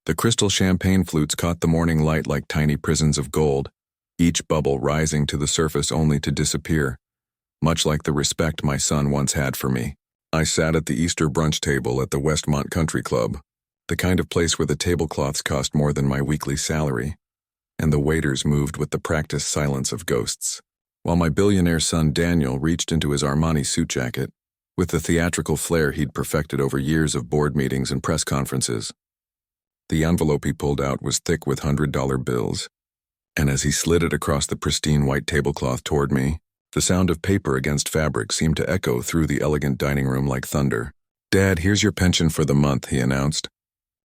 The crystal champagne flutes caught the morning light like tiny prisons of gold, each bubble rising to the surface only to disappear, much like the respect my son once had for me. I sat at the Easter brunch table at the Westmont Country Club, the kind of place where the tablecloths cost more than my weekly salary, and the waiters moved with the practiced silence of ghosts, while my billionaire son Daniel reached into his Armani suit jacket, with the theatrical flair he'd perfected over years of board meetings and press conferences. The envelope he pulled out was thick with $100 bills, and as he slid it across the pristine white tablecloth toward me, the sound of paper against fabric seemed to echo through the elegant dining room like thunder. "Dad, here's your pension for the month," he announced,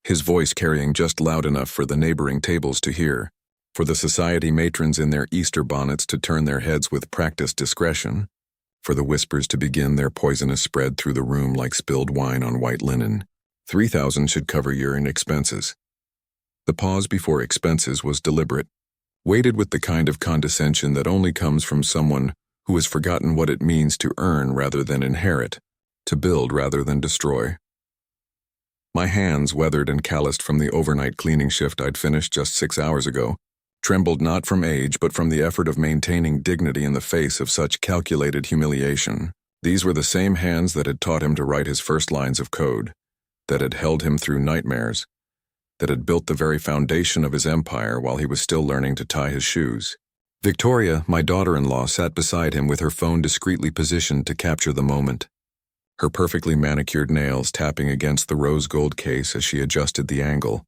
his voice carrying just loud enough for the neighboring tables to hear, for the society matrons in their Easter bonnets to turn their heads with practiced discretion, for the whispers to begin their poisonous spread through the room like spilled wine on white linen. $3,000 should cover your expenses. The pause before expenses was deliberate, weighted with the kind of condescension that only comes from someone who has forgotten what it means to earn rather than inherit, to build rather than destroy. My hands, weathered and calloused from the overnight cleaning shift I'd finished just 6 hours ago, trembled not from age but from the effort of maintaining dignity in the face of such calculated humiliation. These were the same hands that had taught him to write his first lines of code, that had held him through nightmares, that had built the very foundation of his empire while he was still learning to tie his shoes. Victoria, my daughter-in-law, sat beside him with her phone discreetly positioned to capture the moment, her perfectly manicured nails tapping against the rose gold case as she adjusted the angle,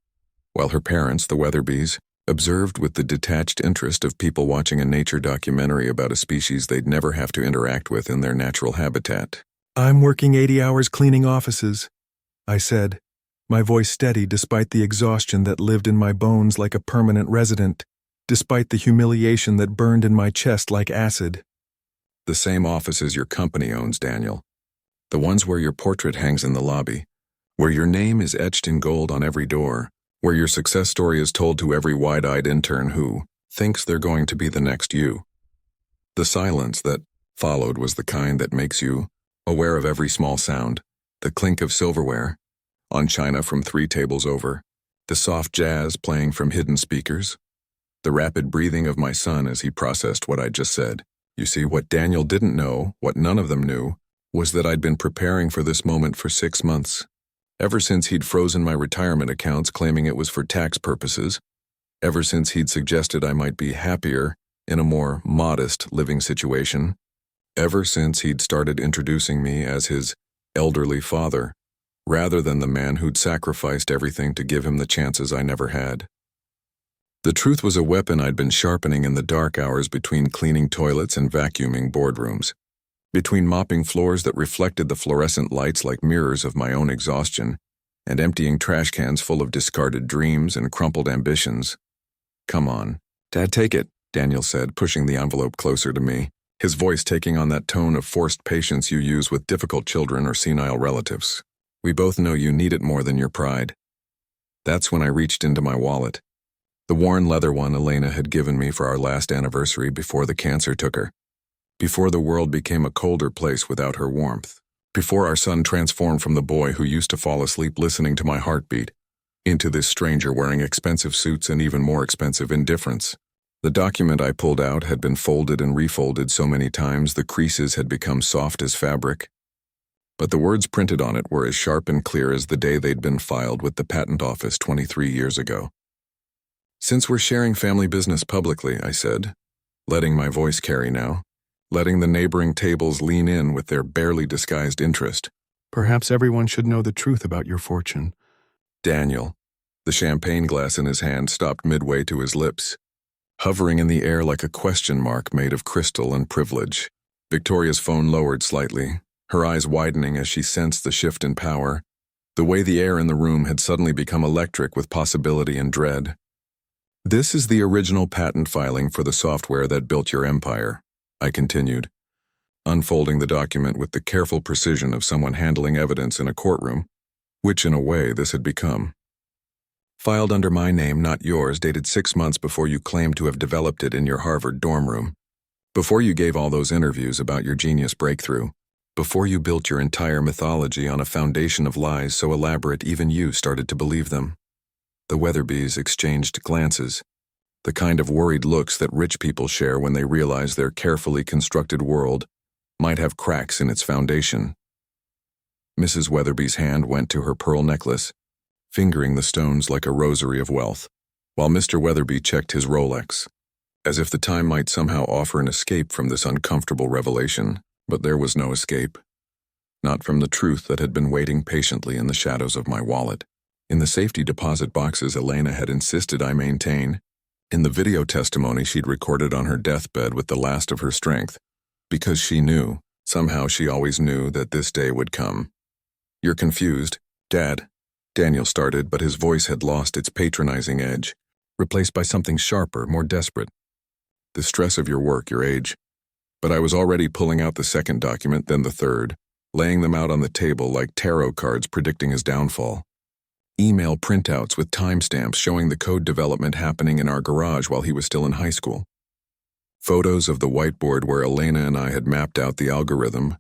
while her parents, the Weatherbys, observed with the detached interest of people watching a nature documentary about a species they'd never have to interact with in their natural habitat. "I'm working 80 hours cleaning offices," I said, my voice steady despite the exhaustion that lived in my bones like a permanent resident, despite the humiliation that burned in my chest like acid. "The same offices your company owns, Daniel. The ones where your portrait hangs in the lobby, where your name is etched in gold on every door, where your success story is told to every wide-eyed intern who thinks they're going to be the next you." The silence that followed was the kind that makes you aware of every small sound, the clink of silverware on china from 3 tables over, the soft jazz playing from hidden speakers, the rapid breathing of my son as he processed what I'd just said. You see, what Daniel didn't know, what none of them knew, was that I'd been preparing for this moment for 6 months. Ever since he'd frozen my retirement accounts claiming it was for tax purposes, ever since he'd suggested I might be happier in a more modest living situation, ever since he'd started introducing me as his elderly father, rather than the man who'd sacrificed everything to give him the chances I never had. The truth was a weapon I'd been sharpening in the dark hours between cleaning toilets and vacuuming boardrooms, between mopping floors that reflected the fluorescent lights like mirrors of my own exhaustion, and emptying trash cans full of discarded dreams and crumpled ambitions. "Come on, Dad, take it," Daniel said, pushing the envelope closer to me, his voice taking on that tone of forced patience you use with difficult children or senile relatives. "We both know you need it more than your pride." That's when I reached into my wallet, the worn leather one Elena had given me for our last anniversary before the cancer took her, before the world became a colder place without her warmth, before our son transformed from the boy who used to fall asleep listening to my heartbeat into this stranger wearing expensive suits and even more expensive indifference. The document I pulled out had been folded and refolded so many times the creases had become soft as fabric, but the words printed on it were as sharp and clear as the day they'd been filed with the patent office 23 years ago. "Since we're sharing family business publicly," I said, letting my voice carry now, letting the neighboring tables lean in with their barely disguised interest, "perhaps everyone should know the truth about your fortune." Daniel, the champagne glass in his hand, stopped midway to his lips, hovering in the air like a question mark made of crystal and privilege. Victoria's phone lowered slightly, her eyes widening as she sensed the shift in power, the way the air in the room had suddenly become electric with possibility and dread. "This is the original patent filing for the software that built your empire," I continued, unfolding the document with the careful precision of someone handling evidence in a courtroom, which in a way this had become. "Filed under my name, not yours, dated 6 months before you claimed to have developed it in your Harvard dorm room, before you gave all those interviews about your genius breakthrough, before you built your entire mythology on a foundation of lies so elaborate even you started to believe them. The Weatherbys exchanged glances, the kind of worried looks that rich people share when they realize their carefully constructed world might have cracks in its foundation. Mrs. Weatherby's hand went to her pearl necklace, fingering the stones like a rosary of wealth, while Mr. Weatherby checked his Rolex, as if the time might somehow offer an escape from this uncomfortable revelation. But there was no escape. Not from the truth that had been waiting patiently in the shadows of my wallet. In the safety deposit boxes Elena had insisted I maintain, in the video testimony she'd recorded on her deathbed with the last of her strength, because she knew, somehow she always knew, that this day would come. "You're confused, Dad," Daniel started, but his voice had lost its patronizing edge, replaced by something sharper, more desperate. "The stress of your work, your age." But I was already pulling out the second document, then the third, laying them out on the table like tarot cards predicting his downfall. Email printouts with timestamps showing the code development happening in our garage while he was still in high school. Photos of the whiteboard where Elena and I had mapped out the algorithm,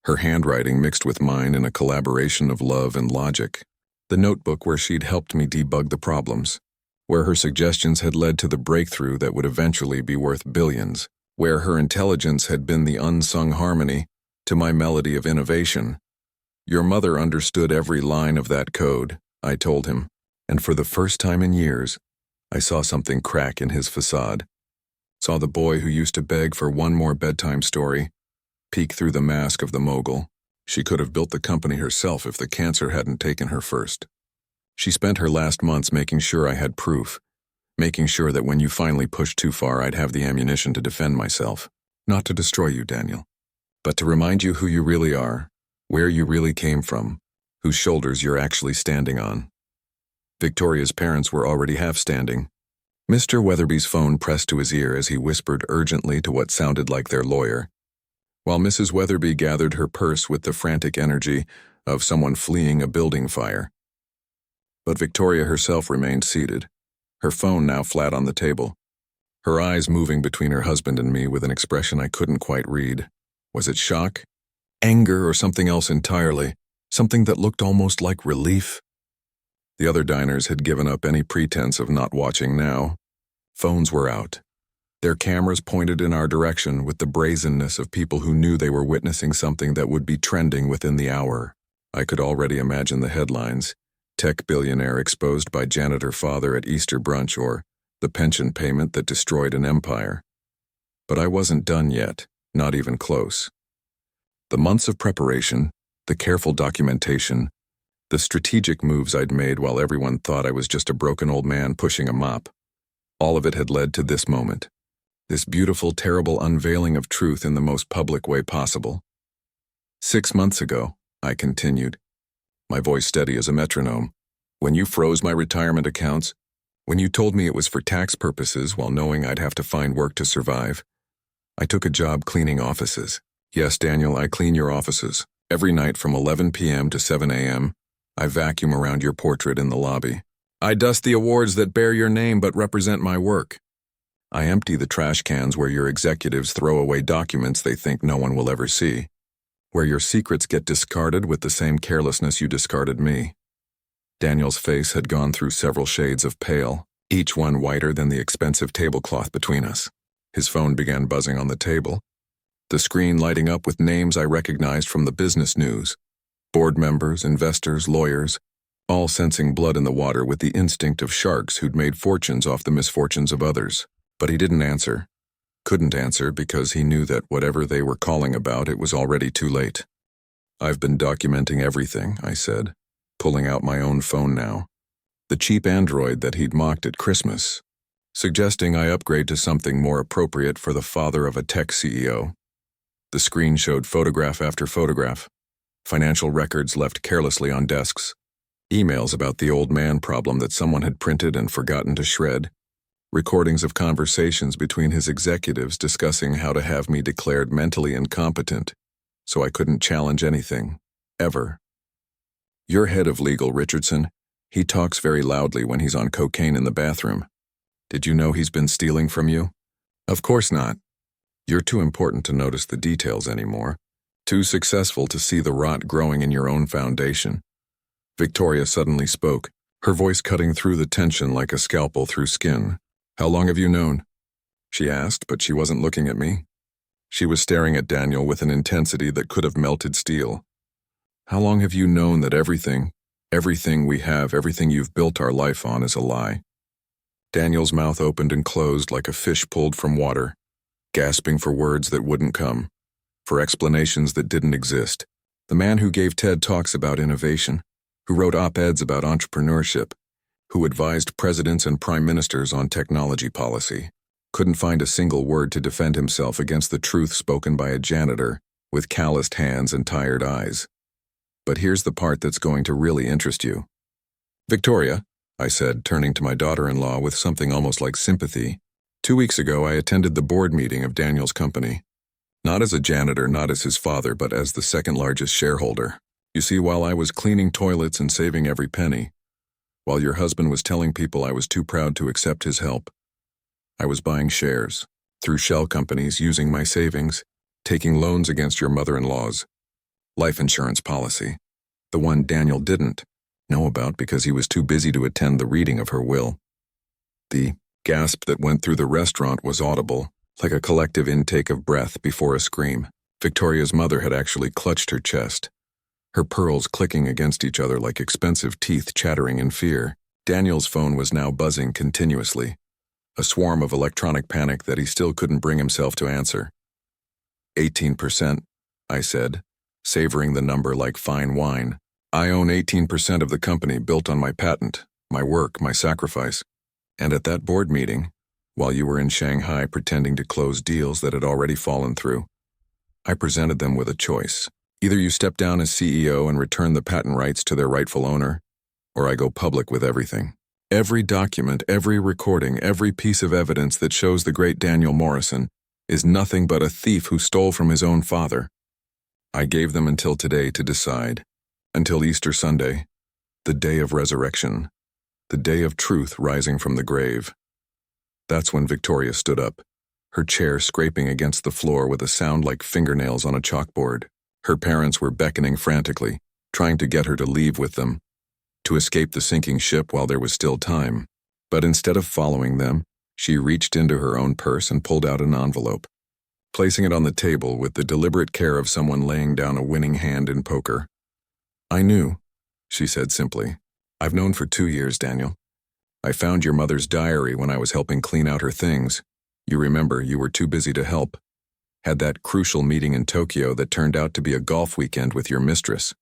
her handwriting mixed with mine in a collaboration of love and logic. The notebook where she'd helped me debug the problems, where her suggestions had led to the breakthrough that would eventually be worth billions, where her intelligence had been the unsung harmony to my melody of innovation. "Your mother understood every line of that code," I told him, and for the first time in years, I saw something crack in his facade. Saw the boy who used to beg for one more bedtime story peek through the mask of the mogul. She could have built the company herself if the cancer hadn't taken her first. She spent her last months making sure I had proof, making sure that when you finally pushed too far, I'd have the ammunition to defend myself. Not to destroy you, Daniel, but to remind you who you really are, where you really came from, whose shoulders you're actually standing on. Victoria's parents were already half standing. Mr. Weatherby's phone pressed to his ear as he whispered urgently to what sounded like their lawyer, while Mrs. Weatherby gathered her purse with the frantic energy of someone fleeing a building fire. But Victoria herself remained seated, her phone now flat on the table, her eyes moving between her husband and me with an expression I couldn't quite read. Was it shock, anger, or something else entirely? Something that looked almost like relief? The other diners had given up any pretense of not watching now. Phones were out, their cameras pointed in our direction with the brazenness of people who knew they were witnessing something that would be trending within the hour. I could already imagine the headlines: "Tech billionaire exposed by janitor father at Easter brunch," or "The pension payment that destroyed an empire." But I wasn't done yet, not even close. The months of preparation, the careful documentation, the strategic moves I'd made while everyone thought I was just a broken old man pushing a mop, all of it had led to this moment, this beautiful, terrible unveiling of truth in the most public way possible. 6 months ago, I continued, my voice steady as a metronome, when you froze my retirement accounts, when you told me it was for tax purposes while knowing I'd have to find work to survive, I took a job cleaning offices. Yes, Daniel, I clean your offices. Every night from 11 p.m. to 7 a.m., I vacuum around your portrait in the lobby. I dust the awards that bear your name but represent my work. I empty the trash cans where your executives throw away documents they think no one will ever see, where your secrets get discarded with the same carelessness you discarded me. Daniel's face had gone through several shades of pale, each one whiter than the expensive tablecloth between us. His phone began buzzing on the table, the screen lighting up with names I recognized from the business news. Board members, investors, lawyers, all sensing blood in the water with the instinct of sharks who'd made fortunes off the misfortunes of others. But he didn't answer. Couldn't answer because he knew that whatever they were calling about, it was already too late. "I've been documenting everything," I said, pulling out my own phone now. The cheap Android that he'd mocked at Christmas, suggesting I upgrade to something more appropriate for the father of a tech CEO. The screen showed photograph after photograph, financial records left carelessly on desks, emails about the old man problem that someone had printed and forgotten to shred, recordings of conversations between his executives discussing how to have me declared mentally incompetent, so I couldn't challenge anything, ever. "Your head of legal, Richardson, he talks very loudly when he's on cocaine in the bathroom. Did you know he's been stealing from you?" "Of course not. You're too important to notice the details anymore, too successful to see the rot growing in your own foundation." Victoria suddenly spoke, her voice cutting through the tension like a scalpel through skin. "How long have you known?" she asked, but she wasn't looking at me. She was staring at Daniel with an intensity that could have melted steel. "How long have you known that everything we have, everything you've built our life on is a lie?" Daniel's mouth opened and closed like a fish pulled from water, gasping for words that wouldn't come, for explanations that didn't exist. The man who gave TED Talks about innovation, who wrote op-eds about entrepreneurship, who advised presidents and prime ministers on technology policy, couldn't find a single word to defend himself against the truth spoken by a janitor with calloused hands and tired eyes. But here's the part that's going to really interest you. "Victoria," I said, turning to my daughter-in-law with something almost like sympathy, "2 weeks ago I attended the board meeting of Daniel's company. Not as a janitor, not as his father, but as the second largest shareholder. You see, while I was cleaning toilets and saving every penny, while your husband was telling people I was too proud to accept his help, I was buying shares, through shell companies, using my savings, taking loans against your mother-in-law's life insurance policy, the one Daniel didn't know about because he was too busy to attend the reading of her will." The gasp that went through the restaurant was audible, like a collective intake of breath before a scream. Victoria's mother had actually clutched her chest, her pearls clicking against each other like expensive teeth chattering in fear. Daniel's phone was now buzzing continuously, a swarm of electronic panic that he still couldn't bring himself to answer. 18%, I said, savoring the number like fine wine. "I own 18% of the company built on my patent, my work, my sacrifice. And at that board meeting, while you were in Shanghai pretending to close deals that had already fallen through, I presented them with a choice. Either you step down as CEO and return the patent rights to their rightful owner, or I go public with everything. Every document, every recording, every piece of evidence that shows the great Daniel Morrison is nothing but a thief who stole from his own father. I gave them until today to decide, until Easter Sunday, the day of resurrection, the day of truth rising from the grave." That's when Victoria stood up, her chair scraping against the floor with a sound like fingernails on a chalkboard. Her parents were beckoning frantically, trying to get her to leave with them, to escape the sinking ship while there was still time. But instead of following them, she reached into her own purse and pulled out an envelope, placing it on the table with the deliberate care of someone laying down a winning hand in poker. "I knew," she said simply. "I've known for 2 years, Daniel. I found your mother's diary when I was helping clean out her things. You remember, you were too busy to help. Had that crucial meeting in Tokyo that turned out to be a golf weekend with your mistress.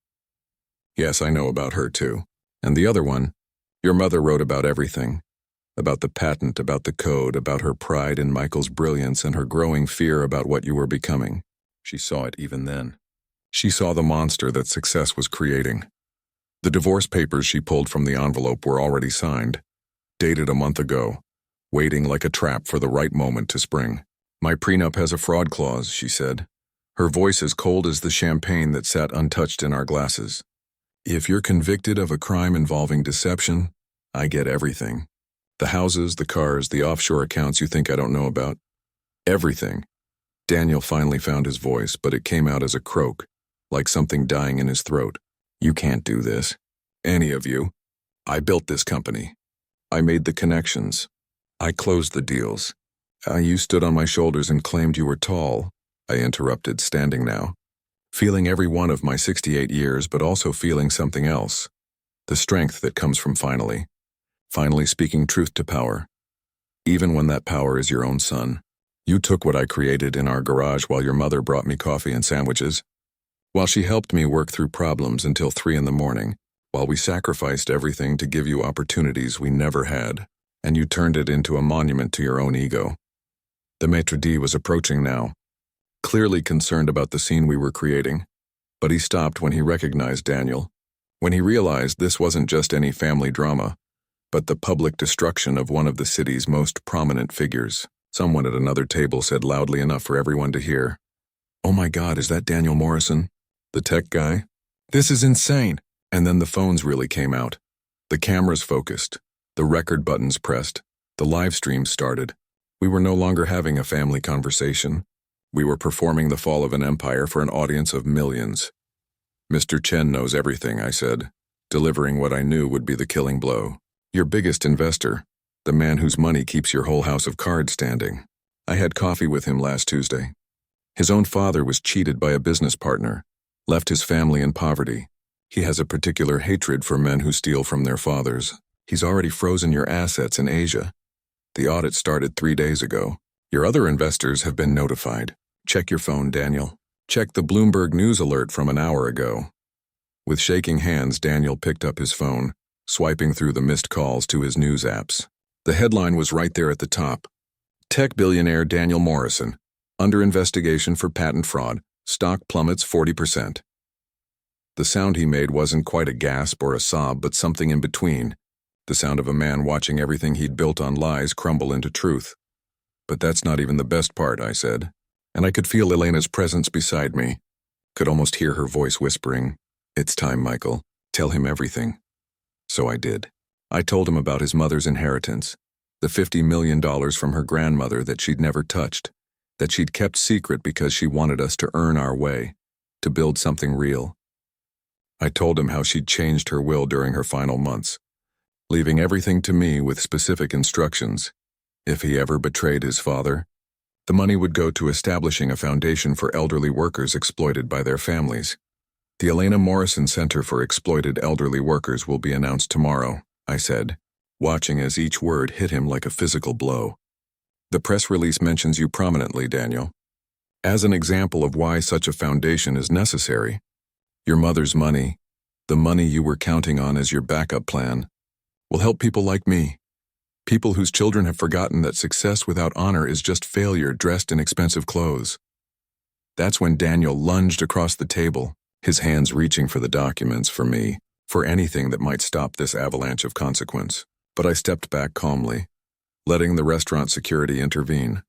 Yes, I know about her too. And the other one, your mother wrote about everything. About the patent, about the code, about her pride in Michael's brilliance and her growing fear about what you were becoming. She saw it even then. She saw the monster that success was creating. The divorce papers she pulled from the envelope were already signed, dated a month ago, waiting like a trap for the right moment to spring. "My prenup has a fraud clause," she said, her voice as cold as the champagne that sat untouched in our glasses. "If you're convicted of a crime involving deception, I get everything. The houses, the cars, the offshore accounts you think I don't know about. Everything." Daniel finally found his voice, but it came out as a croak, like something dying in his throat. "You can't do this. Any of you. I built this company. I made the connections. I closed the deals. You stood on my shoulders and claimed you were tall," I interrupted, standing now, feeling every one of my 68 years, but also feeling something else. The strength that comes from finally speaking truth to power. Even when that power is your own son. You took what I created in our garage while your mother brought me coffee and sandwiches, while she helped me work through problems until 3 a.m, while we sacrificed everything to give you opportunities we never had, and you turned it into a monument to your own ego. The maitre d' was approaching now, clearly concerned about the scene we were creating, but he stopped when he recognized Daniel, when he realized this wasn't just any family drama, but the public destruction of one of the city's most prominent figures. Someone at another table said loudly enough for everyone to hear, "Oh my God, is that Daniel Morrison? The tech guy? This is insane." And then the phones really came out. The cameras focused, the record buttons pressed, the live stream started. We were no longer having a family conversation. We were performing the fall of an empire for an audience of millions. "Mr. Chen knows everything," I said. delivering what I knew would be the killing blow. Your biggest investor, the man whose money keeps your whole house of cards standing. I had coffee with him last Tuesday. His own father was cheated by a business partner, left his family in poverty. He has a particular hatred for men who steal from their fathers. He's already frozen your assets in Asia. The audit started 3 days ago. Your other investors have been notified. Check your phone, Daniel. Check the Bloomberg News alert from an hour ago. With shaking hands, Daniel picked up his phone, swiping through the missed calls to his news apps. The headline was right there at the top. Tech billionaire Daniel Morrison, under investigation for patent fraud, stock plummets 40%. The sound he made wasn't quite a gasp or a sob, but something in between. The sound of a man watching everything he'd built on lies crumble into truth. But that's not even the best part, I said. And I could feel Elena's presence beside me. Could almost hear her voice whispering, "It's time, Michael. Tell him everything." So I did. I told him about his mother's inheritance, the $50 million from her grandmother that she'd never touched, that she'd kept secret because she wanted us to earn our way, to build something real. I told him how she'd changed her will during her final months, leaving everything to me with specific instructions. If he ever betrayed his father, the money would go to establishing a foundation for elderly workers exploited by their families. The Elena Morrison Center for Exploited Elderly Workers will be announced tomorrow, I said, watching as each word hit him like a physical blow. The press release mentions you prominently, Daniel, as an example of why such a foundation is necessary. Your mother's money, the money you were counting on as your backup plan, will help people like me. People whose children have forgotten that success without honor is just failure dressed in expensive clothes. That's when Daniel lunged across the table, his hands reaching for the documents, for me, for anything that might stop this avalanche of consequence. But I stepped back calmly, letting the restaurant security intervene,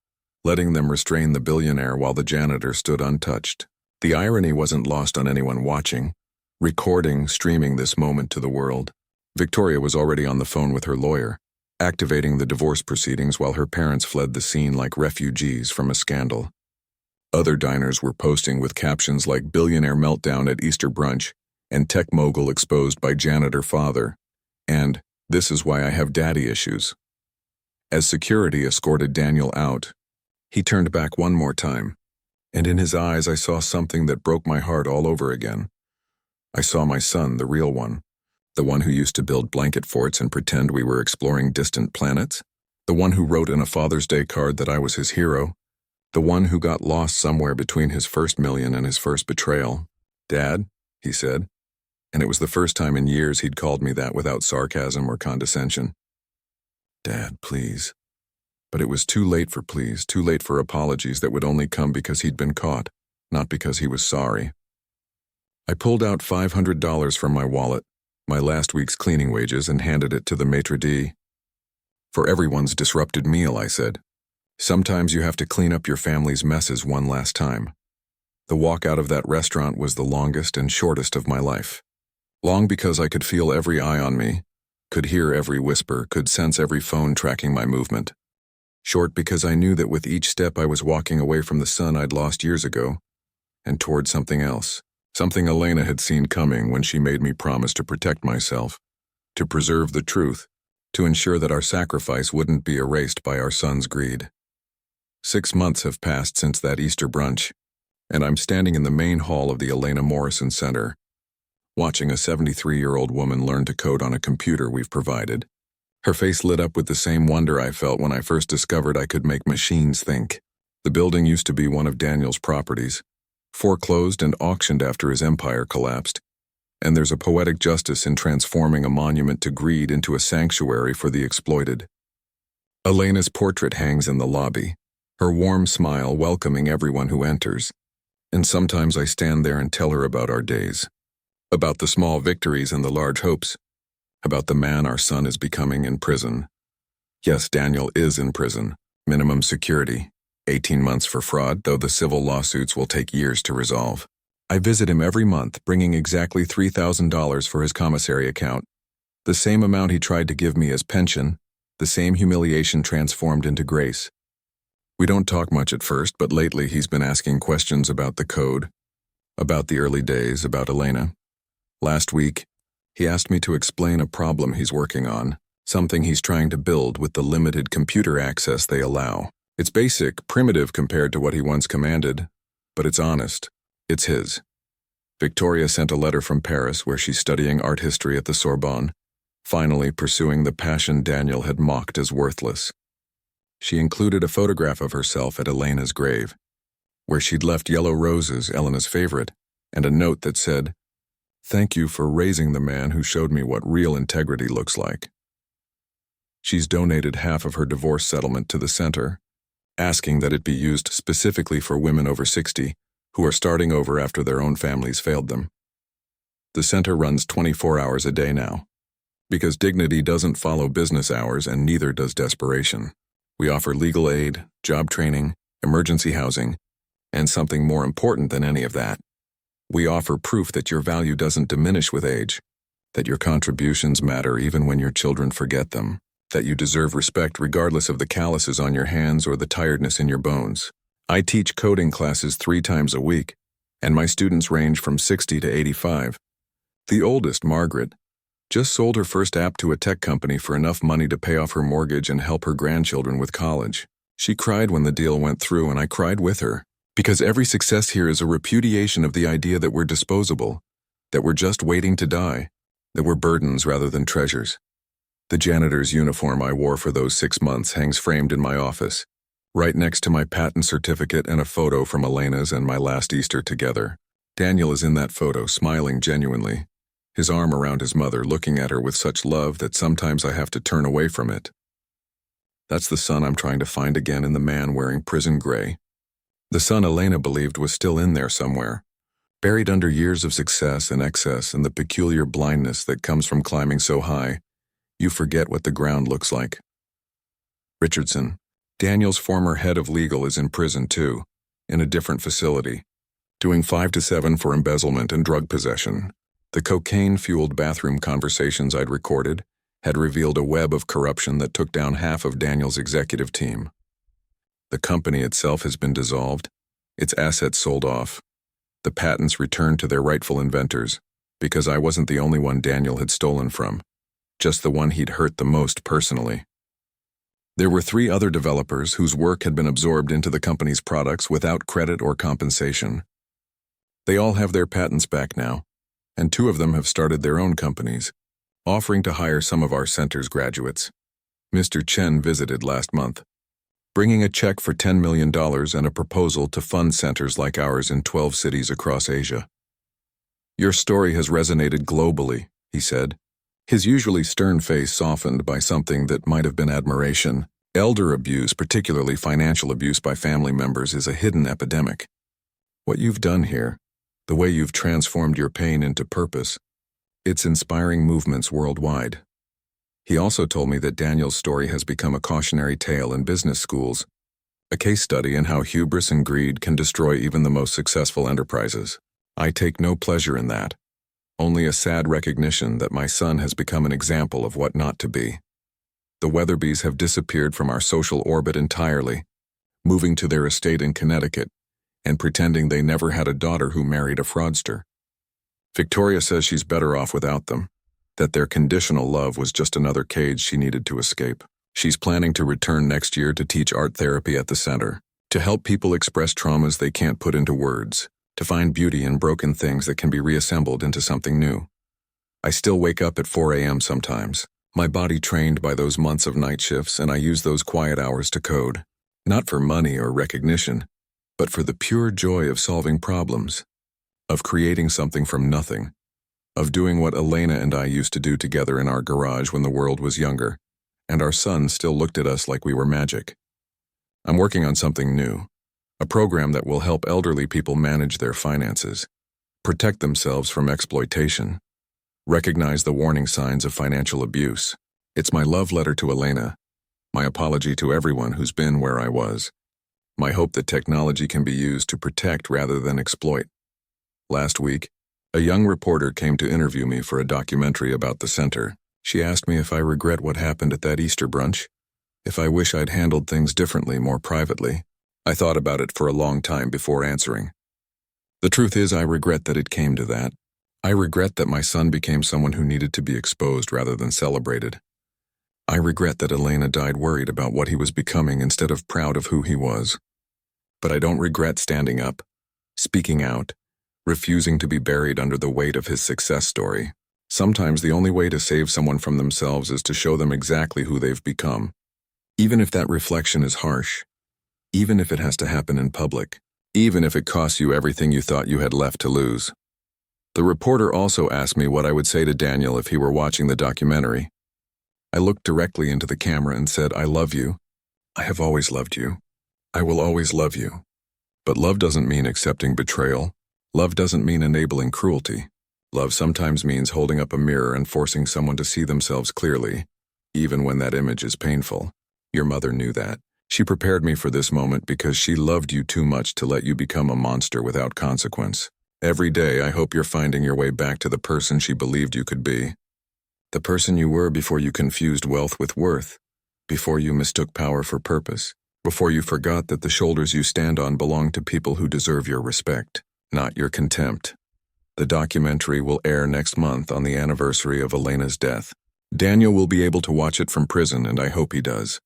letting them restrain the billionaire while the janitor stood untouched. The irony wasn't lost on anyone watching, recording, streaming this moment to the world. Victoria was already on the phone with her lawyer, activating the divorce proceedings while her parents fled the scene like refugees from a scandal. Other diners were posting with captions like "Billionaire Meltdown at Easter Brunch" and "Tech Mogul Exposed by Janitor Father," and "This is why I have daddy issues." As security escorted Daniel out, he turned back one more time, and in his eyes I saw something that broke my heart all over again. I saw my son, the real one, the one who used to build blanket forts and pretend we were exploring distant planets, the one who wrote in a Father's Day card that I was his hero, the one who got lost somewhere between his first million and his first betrayal. "Dad," he said, and it was the first time in years he'd called me that without sarcasm or condescension. "Dad, please." But it was too late for please, too late for apologies that would only come because he'd been caught, not because he was sorry. I pulled out $500 from my wallet, my last week's cleaning wages, and handed it to the maitre d'. "For everyone's disrupted meal," I said. "Sometimes you have to clean up your family's messes one last time." The walk out of that restaurant was the longest and shortest of my life. Long because I could feel every eye on me, could hear every whisper, could sense every phone tracking my movement. Short because I knew that with each step I was walking away from the son I'd lost years ago, and toward something else, something Elena had seen coming when she made me promise to protect myself, to preserve the truth, to ensure that our sacrifice wouldn't be erased by our son's greed. 6 months have passed since that Easter brunch, and I'm standing in the main hall of the Elena Morrison Center, watching a 73-year-old woman learn to code on a computer we've provided. Her face lit up with the same wonder I felt when I first discovered I could make machines think. The building used to be one of Daniel's properties, foreclosed and auctioned after his empire collapsed, and there's a poetic justice in transforming a monument to greed into a sanctuary for the exploited. Elena's portrait hangs in the lobby, her warm smile welcoming everyone who enters, and sometimes I stand there and tell her about our days, about the small victories and the large hopes, about the man our son is becoming in prison. Yes, Daniel is in prison, minimum security, 18 months for fraud, though the civil lawsuits will take years to resolve. I visit him every month, bringing exactly $3,000 for his commissary account, the same amount he tried to give me as pension, the same humiliation transformed into grace. We don't talk much at first, but lately he's been asking questions about the code, about the early days, about Elena. Last week, He asked me to explain a problem he's working on, something he's trying to build with the limited computer access they allow. It's basic, primitive compared to what he once commanded, but it's honest. It's his. Victoria sent a letter from Paris where she's studying art history at the Sorbonne, finally pursuing the passion Daniel had mocked as worthless. She included a photograph of herself at Elena's grave, where she'd left yellow roses, Elena's favorite, and a note that said, "Thank you for raising the man who showed me what real integrity looks like." She's donated half of her divorce settlement to the center, asking that it be used specifically for women over 60 who are starting over after their own families failed them. The center runs 24 hours a day now, because dignity doesn't follow business hours and neither does desperation. We offer legal aid, job training, emergency housing, and something more important than any of that. We offer proof that your value doesn't diminish with age, that your contributions matter even when your children forget them, that you deserve respect regardless of the calluses on your hands or the tiredness in your bones. I teach coding classes 3 times a week, and my students range from 60 to 85. The oldest, Margaret, just sold her first app to a tech company for enough money to pay off her mortgage and help her grandchildren with college. She cried when the deal went through, and I cried with her, because every success here is a repudiation of the idea that we're disposable, that we're just waiting to die, that we're burdens rather than treasures. The janitor's uniform I wore for those 6 months hangs framed in my office, right next to my patent certificate and a photo from Elena's and my last Easter together. Daniel is in that photo, smiling genuinely, his arm around his mother, looking at her with such love that sometimes I have to turn away from it. That's the son I'm trying to find again in the man wearing prison gray. The son Elena believed was still in there somewhere, buried under years of success and excess and the peculiar blindness that comes from climbing so high, you forget what the ground looks like. Richardson, Daniel's former head of legal, is in prison too, in a different facility, doing 5 to 7 for embezzlement and drug possession. The cocaine-fueled bathroom conversations I'd recorded had revealed a web of corruption that took down half of Daniel's executive team. The company itself has been dissolved, its assets sold off, the patents returned to their rightful inventors, because I wasn't the only one Daniel had stolen from, just the one he'd hurt the most personally. There were 3 other developers whose work had been absorbed into the company's products without credit or compensation. They all have their patents back now, and 2 of them have started their own companies, offering to hire some of our center's graduates. Mr. Chen visited last month, bringing a check for $10 million and a proposal to fund centers like ours in 12 cities across Asia. "Your story has resonated globally," he said, his usually stern face softened by something that might have been admiration. Elder abuse, particularly financial abuse by family members, is a hidden epidemic. What you've done here, the way you've transformed your pain into purpose, it's inspiring movements worldwide. He also told me that Daniel's story has become a cautionary tale in business schools, a case study in how hubris and greed can destroy even the most successful enterprises. I take no pleasure in that, only a sad recognition that my son has become an example of what not to be. The Weatherbys have disappeared from our social orbit entirely, moving to their estate in Connecticut and pretending they never had a daughter who married a fraudster. Victoria says she's better off without them, that their conditional love was just another cage she needed to escape. She's planning to return next year to teach art therapy at the center, to help people express traumas they can't put into words, to find beauty in broken things that can be reassembled into something new. I still wake up at 4 a.m. sometimes, my body trained by those months of night shifts, and I use those quiet hours to code, not for money or recognition, but for the pure joy of solving problems, of creating something from nothing, of doing what Elena and I used to do together in our garage when the world was younger, and our son still looked at us like we were magic. I'm working on something new, a program that will help elderly people manage their finances, protect themselves from exploitation, recognize the warning signs of financial abuse. It's my love letter to Elena, my apology to everyone who's been where I was, my hope that technology can be used to protect rather than exploit. Last week, a young reporter came to interview me for a documentary about the center. She asked me if I regret what happened at that Easter brunch, if I wish I'd handled things differently, more privately. I thought about it for a long time before answering. The truth is, I regret that it came to that. I regret that my son became someone who needed to be exposed rather than celebrated. I regret that Elena died worried about what he was becoming instead of proud of who he was. But I don't regret standing up, speaking out, refusing to be buried under the weight of his success story. Sometimes the only way to save someone from themselves is to show them exactly who they've become. Even if that reflection is harsh, even if it has to happen in public, even if it costs you everything you thought you had left to lose. The reporter also asked me what I would say to Daniel if he were watching the documentary. I looked directly into the camera and said, "I love you. I have always loved you. I will always love you." But love doesn't mean accepting betrayal. Love doesn't mean enabling cruelty. Love sometimes means holding up a mirror and forcing someone to see themselves clearly, even when that image is painful. Your mother knew that. She prepared me for this moment because she loved you too much to let you become a monster without consequence. Every day, I hope you're finding your way back to the person she believed you could be. The person you were before you confused wealth with worth, before you mistook power for purpose, before you forgot that the shoulders you stand on belong to people who deserve your respect, not your contempt. The documentary will air next month on the anniversary of Elena's death. Daniel will be able to watch it from prison, and I hope he does.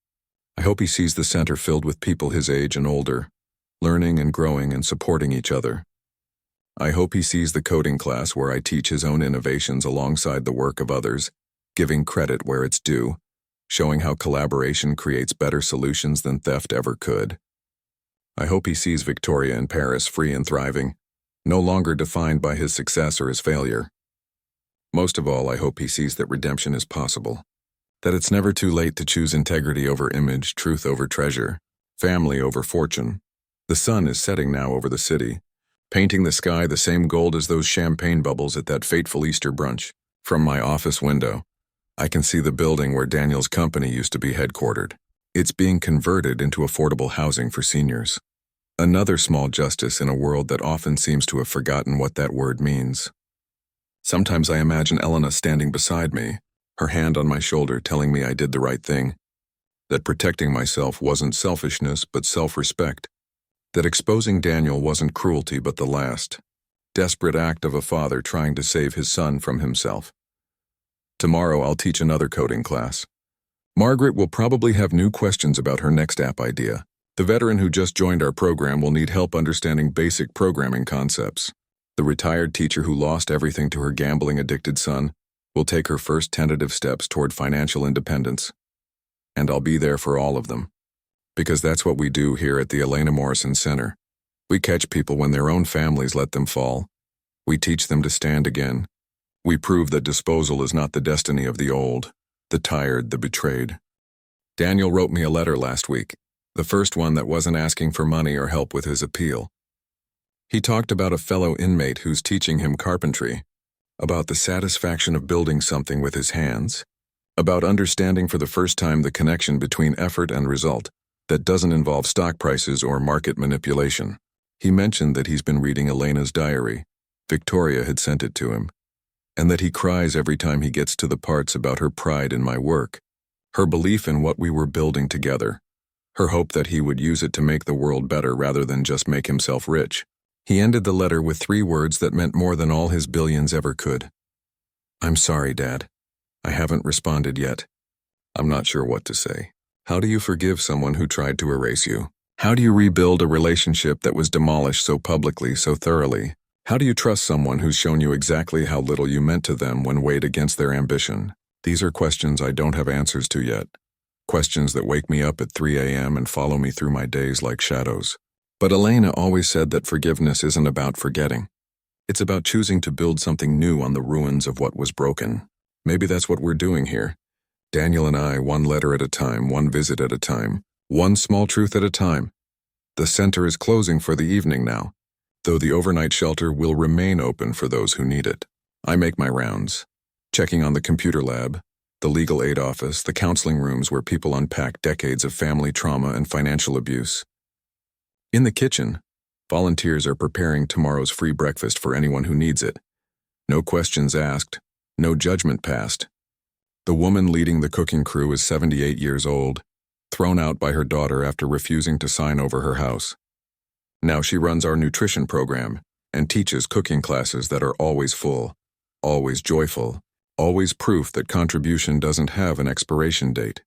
I hope he sees the center filled with people his age and older, learning and growing and supporting each other. I hope he sees the coding class where I teach his own innovations alongside the work of others, giving credit where it's due, showing how collaboration creates better solutions than theft ever could. I hope he sees Victoria in Paris free and thriving, no longer defined by his success or his failure. Most of all, I hope he sees that redemption is possible, that it's never too late to choose integrity over image, truth over treasure, family over fortune. The sun is setting now over the city, painting the sky the same gold as those champagne bubbles at that fateful Easter brunch. From my office window, I can see the building where Daniel's company used to be headquartered. It's being converted into affordable housing for seniors. Another small justice in a world that often seems to have forgotten what that word means. Sometimes I imagine Elena standing beside me, her hand on my shoulder telling me I did the right thing, that protecting myself wasn't selfishness but self-respect, that exposing Daniel wasn't cruelty but the last, desperate act of a father trying to save his son from himself. Tomorrow I'll teach another coding class. Margaret will probably have new questions about her next app idea. The veteran who just joined our program will need help understanding basic programming concepts. The retired teacher who lost everything to her gambling-addicted son will take her first tentative steps toward financial independence. And I'll be there for all of them. Because that's what we do here at the Elena Morrison Center. We catch people when their own families let them fall. We teach them to stand again. We prove that disposal is not the destiny of the old, the tired, the betrayed. Daniel wrote me a letter last week, the first one that wasn't asking for money or help with his appeal. He talked about a fellow inmate who's teaching him carpentry, about the satisfaction of building something with his hands, about understanding for the first time the connection between effort and result that doesn't involve stock prices or market manipulation. He mentioned that he's been reading Elena's diary. Victoria had sent it to him. And that he cries every time he gets to the parts about her pride in my work, her belief in what we were building together, her hope that he would use it to make the world better rather than just make himself rich. He ended the letter with 3 words that meant more than all his billions ever could. "I'm sorry, Dad. I haven't responded yet. I'm not sure what to say." How do you forgive someone who tried to erase you? How do you rebuild a relationship that was demolished so publicly, so thoroughly? How do you trust someone who's shown you exactly how little you meant to them when weighed against their ambition? These are questions I don't have answers to yet. Questions that wake me up at 3 a.m. and follow me through my days like shadows. But Elena always said that forgiveness isn't about forgetting. It's about choosing to build something new on the ruins of what was broken. Maybe that's what we're doing here. Daniel and I, one letter at a time, one visit at a time, one small truth at a time. The center is closing for the evening now, though the overnight shelter will remain open for those who need it. I make my rounds, checking on the computer lab, the legal aid office, the counseling rooms where people unpack decades of family trauma and financial abuse. In the kitchen, volunteers are preparing tomorrow's free breakfast for anyone who needs it. No questions asked, no judgment passed. The woman leading the cooking crew is 78 years old, thrown out by her daughter after refusing to sign over her house. Now she runs our nutrition program and teaches cooking classes that are always full. always joyful, always proof that contribution doesn't have an expiration date.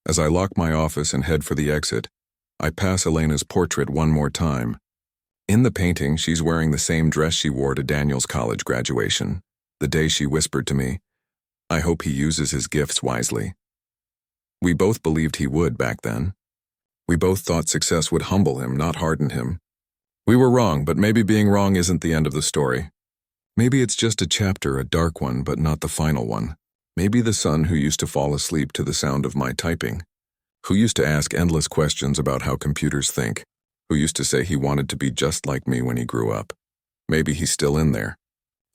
As I lock my office and head for the exit, I pass Elena's portrait one more time. In the painting, she's wearing the same dress she wore to Daniel's college graduation, the day she whispered to me, "I hope he uses his gifts wisely." We both believed he would back then. We both thought success would humble him, not harden him. We were wrong, but maybe being wrong isn't the end of the story. Maybe it's just a chapter, a dark one, but not the final one. Maybe the son who used to fall asleep to the sound of my typing, who used to ask endless questions about how computers think, who used to say he wanted to be just like me when he grew up. Maybe he's still in there,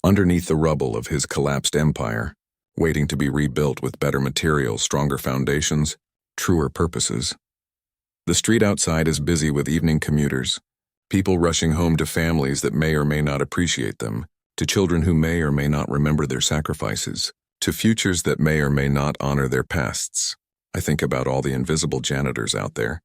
underneath the rubble of his collapsed empire, waiting to be rebuilt with better materials, stronger foundations, truer purposes. The street outside is busy with evening commuters, people rushing home to families that may or may not appreciate them, to children who may or may not remember their sacrifices, to futures that may or may not honor their pasts. I think about all the invisible janitors out there,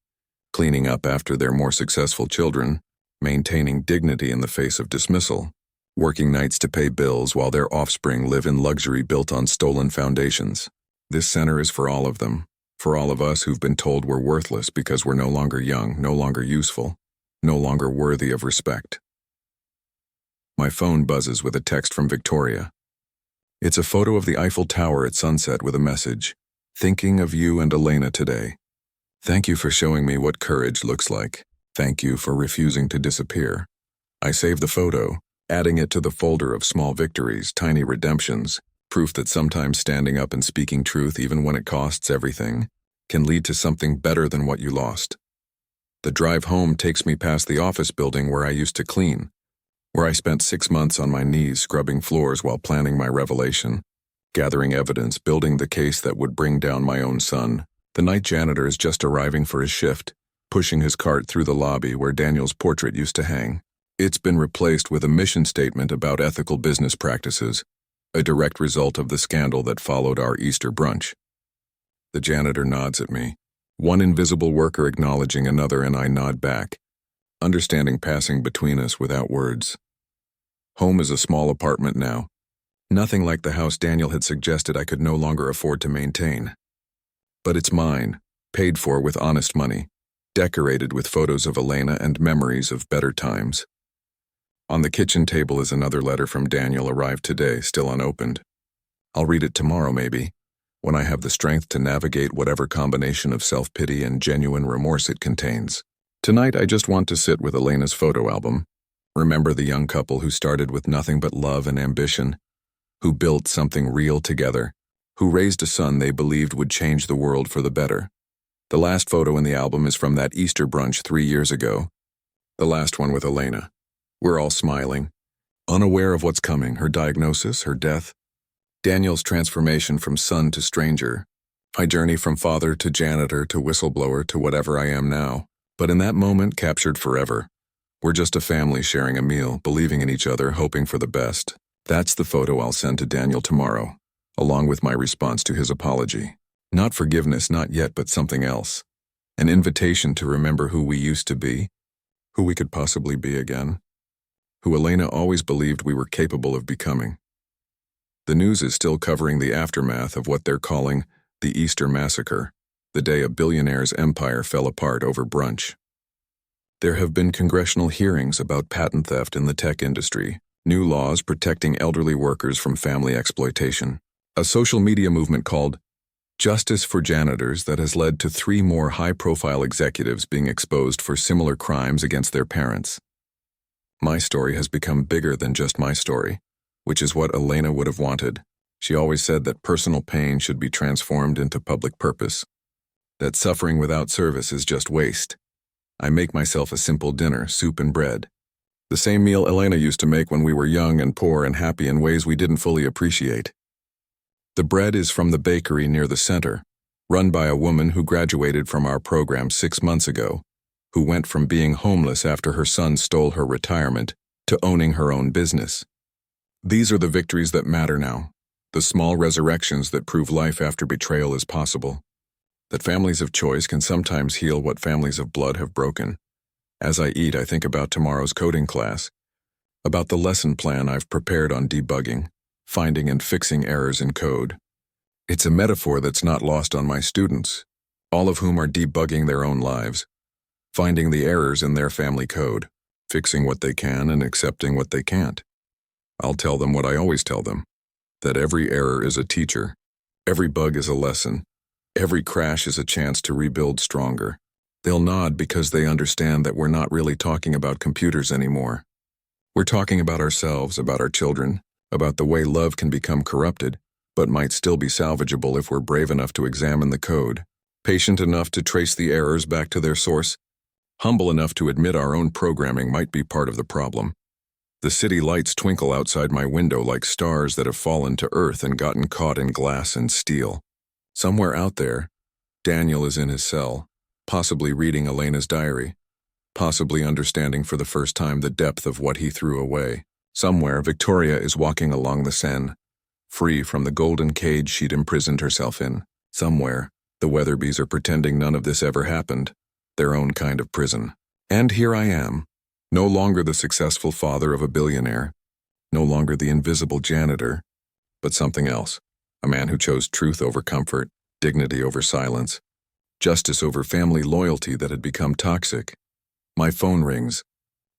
cleaning up after their more successful children, maintaining dignity in the face of dismissal, working nights to pay bills while their offspring live in luxury built on stolen foundations. This center is for all of them, for all of us who've been told we're worthless because we're no longer young, no longer useful, no longer worthy of respect. My phone buzzes with a text from Victoria. It's a photo of the Eiffel Tower at sunset with a message, "Thinking of you and Elena today. Thank you for showing me what courage looks like. Thank you for refusing to disappear." I save the photo, adding it to the folder of small victories, tiny redemptions, proof that sometimes standing up and speaking truth, even when it costs everything, can lead to something better than what you lost. The drive home takes me past the office building where I used to clean, where I spent 6 months on my knees scrubbing floors while planning my revelation, gathering evidence, building the case that would bring down my own son. The night janitor is just arriving for his shift, pushing his cart through the lobby where Daniel's portrait used to hang. It's been replaced with a mission statement about ethical business practices, a direct result of the scandal that followed our Easter brunch. The janitor nods at me, one invisible worker acknowledging another, and I nod back, understanding passing between us without words. Home is a small apartment now, nothing like the house Daniel had suggested I could no longer afford to maintain. But it's mine, paid for with honest money, decorated with photos of Elena and memories of better times. On the kitchen table is another letter from Daniel, arrived today, still unopened. I'll read it tomorrow maybe, when I have the strength to navigate whatever combination of self-pity and genuine remorse it contains. Tonight I just want to sit with Elena's photo album, remember the young couple who started with nothing but love and ambition, who built something real together, who raised a son they believed would change the world for the better. The last photo in the album is from that Easter brunch 3 years ago, the last one with Elena. We're all smiling, unaware of what's coming, her diagnosis, her death, Daniel's transformation from son to stranger, my journey from father to janitor to whistleblower to whatever I am now. But in that moment, captured forever. We're just a family sharing a meal, believing in each other, hoping for the best. That's the photo I'll send to Daniel tomorrow, along with my response to his apology. Not forgiveness, not yet, but something else. An invitation to remember who we used to be, who we could possibly be again, who Elena always believed we were capable of becoming. The news is still covering the aftermath of what they're calling the Easter Massacre, the day a billionaire's empire fell apart over brunch. There have been congressional hearings about patent theft in the tech industry, new laws protecting elderly workers from family exploitation, a social media movement called Justice for Janitors that has led to 3 more high-profile executives being exposed for similar crimes against their parents. My story has become bigger than just my story, which is what Elena would have wanted. She always said that personal pain should be transformed into public purpose, that suffering without service is just waste. I make myself a simple dinner, soup and bread. The same meal Elena used to make when we were young and poor and happy in ways we didn't fully appreciate. The bread is from the bakery near the center, run by a woman who graduated from our program 6 months ago, who went from being homeless after her son stole her retirement to owning her own business. These are the victories that matter now, the small resurrections that prove life after betrayal is possible, that families of choice can sometimes heal what families of blood have broken. As I eat, I think about tomorrow's coding class, about the lesson plan I've prepared on debugging, finding and fixing errors in code. It's a metaphor that's not lost on my students, all of whom are debugging their own lives, finding the errors in their family code, fixing what they can and accepting what they can't. I'll tell them what I always tell them, that every error is a teacher, every bug is a lesson, every crash is a chance to rebuild stronger. They'll nod because they understand that we're not really talking about computers anymore. We're talking about ourselves, about our children, about the way love can become corrupted, but might still be salvageable if we're brave enough to examine the code, patient enough to trace the errors back to their source, humble enough to admit our own programming might be part of the problem. The city lights twinkle outside my window like stars that have fallen to earth and gotten caught in glass and steel. Somewhere out there, Daniel is in his cell, possibly reading Elena's diary, possibly understanding for the first time the depth of what he threw away. Somewhere, Victoria is walking along the Seine, free from the golden cage she'd imprisoned herself in. Somewhere, the Weatherbys are pretending none of this ever happened, their own kind of prison. And here I am, no longer the successful father of a billionaire, no longer the invisible janitor, but something else, a man who chose truth over comfort, dignity over silence, justice over family loyalty that had become toxic. My phone rings,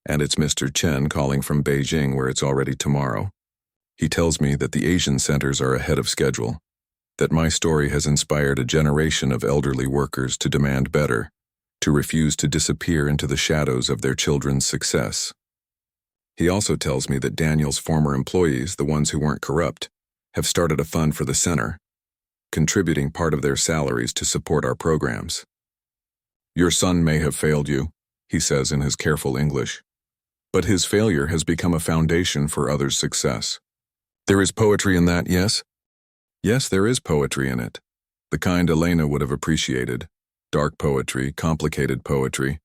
and it's Mr. Chen calling from Beijing where it's already tomorrow. He tells me that the Asian centers are ahead of schedule, that my story has inspired a generation of elderly workers to demand better, to refuse to disappear into the shadows of their children's success. He also tells me that Daniel's former employees, the ones who weren't corrupt, have started a fund for the center, contributing part of their salaries to support our programs. Your son may have failed you, he says in his careful English, but his failure has become a foundation for others' success. There is poetry in that, yes? Yes, there is poetry in it, the kind Elena would have appreciated. Dark poetry, complicated poetry,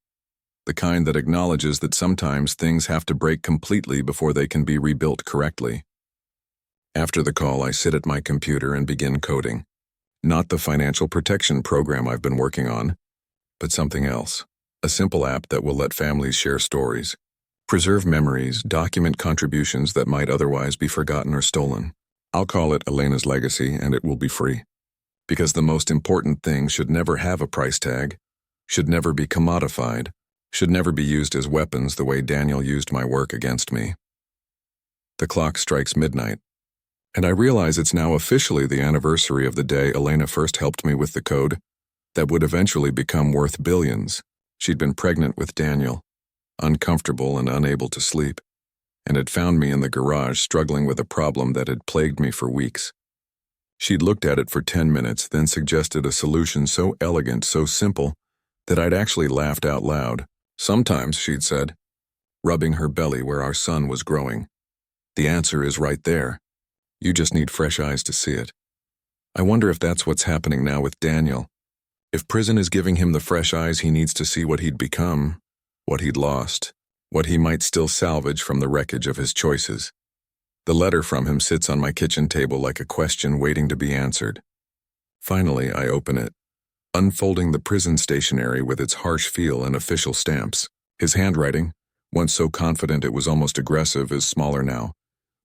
the kind that acknowledges that sometimes things have to break completely before they can be rebuilt correctly. After the call, I sit at my computer and begin coding. Not the financial protection program I've been working on, but something else. A simple app that will let families share stories, preserve memories, document contributions that might otherwise be forgotten or stolen. I'll call it Elena's Legacy, and it will be free. Because the most important thing should never have a price tag, should never be commodified, should never be used as weapons the way Daniel used my work against me. The clock strikes midnight, and I realize it's now officially the anniversary of the day Elena first helped me with the code that would eventually become worth billions. She'd been pregnant with Daniel, uncomfortable and unable to sleep, and had found me in the garage struggling with a problem that had plagued me for weeks. She'd looked at it for 10 minutes, then suggested a solution so elegant, so simple, that I'd actually laughed out loud. Sometimes, she'd said, rubbing her belly where our son was growing. The answer is right there. You just need fresh eyes to see it. I wonder if that's what's happening now with Daniel. If prison is giving him the fresh eyes he needs to see what he'd become, what he'd lost, what he might still salvage from the wreckage of his choices. The letter from him sits on my kitchen table like a question waiting to be answered. Finally, I open it, unfolding the prison stationery with its harsh feel and official stamps. His handwriting, once so confident it was almost aggressive, is smaller now,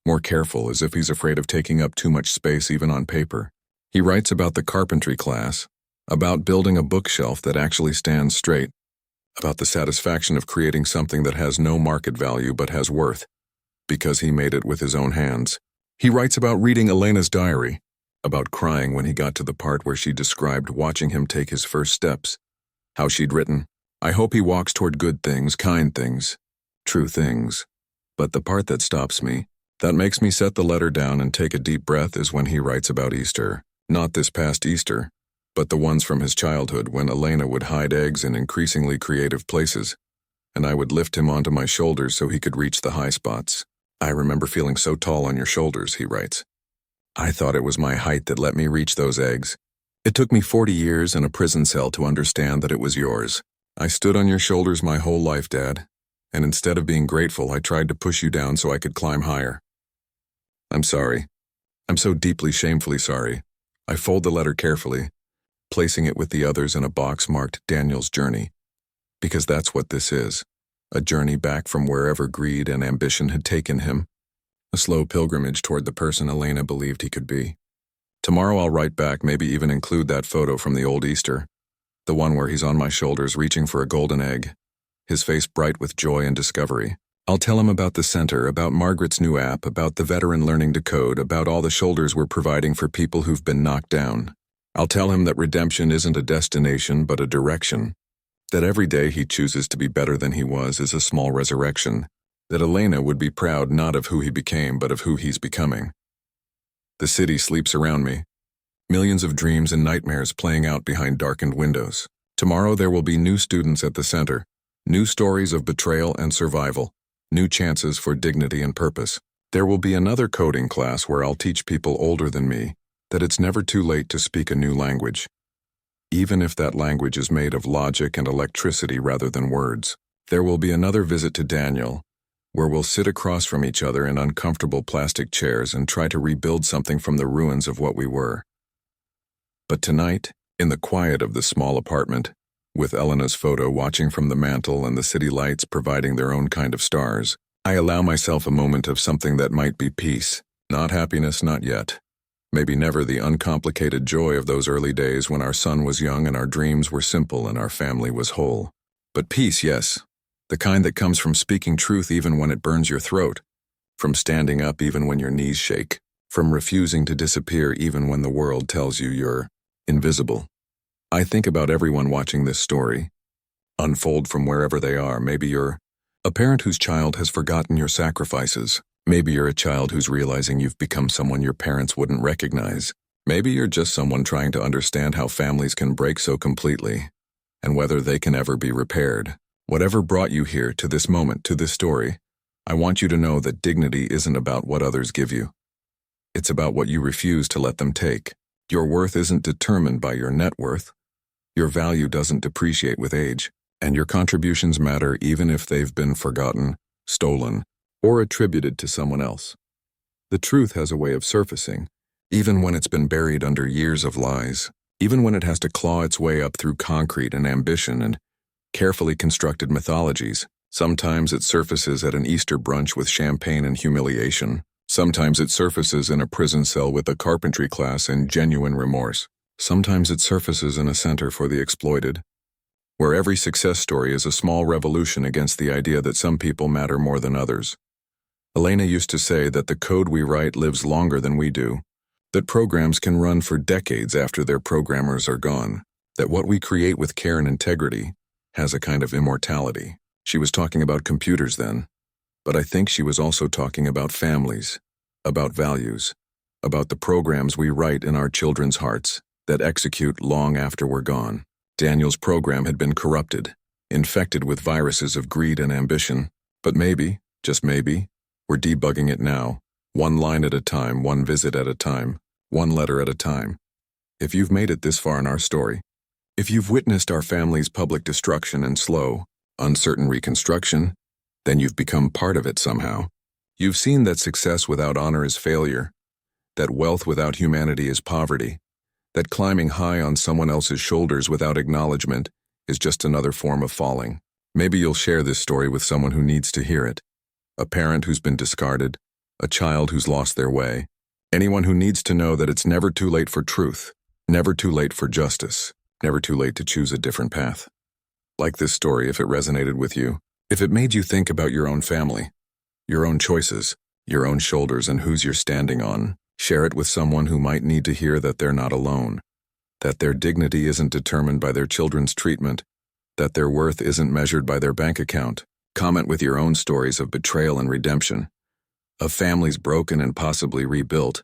more careful, as if he's afraid of taking up too much space even on paper. He writes about the carpentry class, about building a bookshelf that actually stands straight, about the satisfaction of creating something that has no market value but has worth, because he made it with his own hands. He writes about reading Elena's diary, about crying when he got to the part where she described watching him take his first steps, how she'd written, "I hope he walks toward good things, kind things, true things." But the part that stops me, that makes me set the letter down and take a deep breath, is when he writes about Easter. Not this past Easter, but the ones from his childhood when Elena would hide eggs in increasingly creative places, and I would lift him onto my shoulders so he could reach the high spots. "I remember feeling so tall on your shoulders," he writes. "I thought it was my height that let me reach those eggs. It took me 40 years in a prison cell to understand that it was yours. I stood on your shoulders my whole life, Dad, and instead of being grateful, I tried to push you down so I could climb higher. I'm sorry. I'm so deeply, shamefully sorry." I fold the letter carefully, placing it with the others in a box marked Daniel's Journey, because that's what this is. A journey back from wherever greed and ambition had taken him, a slow pilgrimage toward the person Elena believed he could be. Tomorrow I'll write back, maybe even include that photo from the old Easter, the one where he's on my shoulders reaching for a golden egg, his face bright with joy and discovery. I'll tell him about the center, about Margaret's new app, about the veteran learning to code, about all the shoulders we're providing for people who've been knocked down. I'll tell him that redemption isn't a destination but a direction, that every day he chooses to be better than he was is a small resurrection, that Elena would be proud not of who he became but of who he's becoming. The city sleeps around me, millions of dreams and nightmares playing out behind darkened windows. Tomorrow there will be new students at the center, new stories of betrayal and survival, new chances for dignity and purpose. There will be another coding class where I'll teach people older than me that it's never too late to speak a new language, even if that language is made of logic and electricity rather than words. There will be another visit to Daniel, where we'll sit across from each other in uncomfortable plastic chairs and try to rebuild something from the ruins of what we were. But tonight, in the quiet of the small apartment, with Elena's photo watching from the mantel and the city lights providing their own kind of stars, I allow myself a moment of something that might be peace, not happiness, not yet. Maybe never the uncomplicated joy of those early days when our son was young and our dreams were simple and our family was whole. But peace, yes, the kind that comes from speaking truth even when it burns your throat, from standing up even when your knees shake, from refusing to disappear even when the world tells you you're invisible. I think about everyone watching this story unfold from wherever they are. Maybe you're a parent whose child has forgotten your sacrifices. Maybe you're a child who's realizing you've become someone your parents wouldn't recognize. Maybe you're just someone trying to understand how families can break so completely, and whether they can ever be repaired. Whatever brought you here to this moment, to this story, I want you to know that dignity isn't about what others give you. It's about what you refuse to let them take. Your worth isn't determined by your net worth. Your value doesn't depreciate with age, and your contributions matter even if they've been forgotten, stolen, or attributed to someone else. The truth has a way of surfacing, even when it's been buried under years of lies, even when it has to claw its way up through concrete and ambition and carefully constructed mythologies. Sometimes it surfaces at an Easter brunch with champagne and humiliation. Sometimes it surfaces in a prison cell with a carpentry class and genuine remorse. Sometimes it surfaces in a center for the exploited, where every success story is a small revolution against the idea that some people matter more than others. Elena used to say that the code we write lives longer than we do, that programs can run for decades after their programmers are gone, that what we create with care and integrity has a kind of immortality. She was talking about computers then, but I think she was also talking about families, about values, about the programs we write in our children's hearts that execute long after we're gone. Daniel's program had been corrupted, infected with viruses of greed and ambition, but maybe, just maybe, we're debugging it now, one line at a time, one visit at a time, one letter at a time. If you've made it this far in our story, if you've witnessed our family's public destruction and slow, uncertain reconstruction, then you've become part of it somehow. You've seen that success without honor is failure, that wealth without humanity is poverty, that climbing high on someone else's shoulders without acknowledgement is just another form of falling. Maybe you'll share this story with someone who needs to hear it. A parent who's been discarded, a child who's lost their way, anyone who needs to know that it's never too late for truth, never too late for justice, never too late to choose a different path. Like this story, if it resonated with you, if it made you think about your own family, your own choices, your own shoulders and whose you're standing on, share it with someone who might need to hear that they're not alone, that their dignity isn't determined by their children's treatment, that their worth isn't measured by their bank account. Comment with your own stories of betrayal and redemption, of families broken and possibly rebuilt,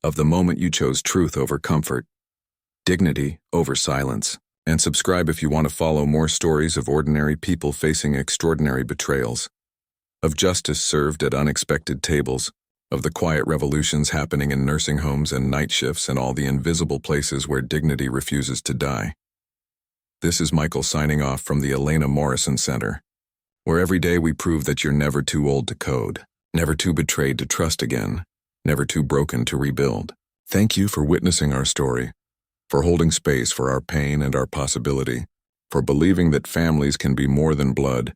of the moment you chose truth over comfort, dignity over silence. And subscribe if you want to follow more stories of ordinary people facing extraordinary betrayals, of justice served at unexpected tables, of the quiet revolutions happening in nursing homes and night shifts and all the invisible places where dignity refuses to die. This is Michael signing off from the Elena Morrison Center, where every day we prove that you're never too old to code, never too betrayed to trust again, never too broken to rebuild. Thank you for witnessing our story, for holding space for our pain and our possibility, for believing that families can be more than blood.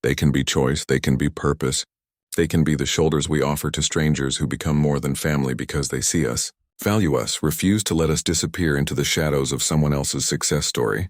They can be choice, they can be purpose, They can be the shoulders we offer to strangers who become more than family because they see us, value us, refuse to let us disappear into the shadows of someone else's success story.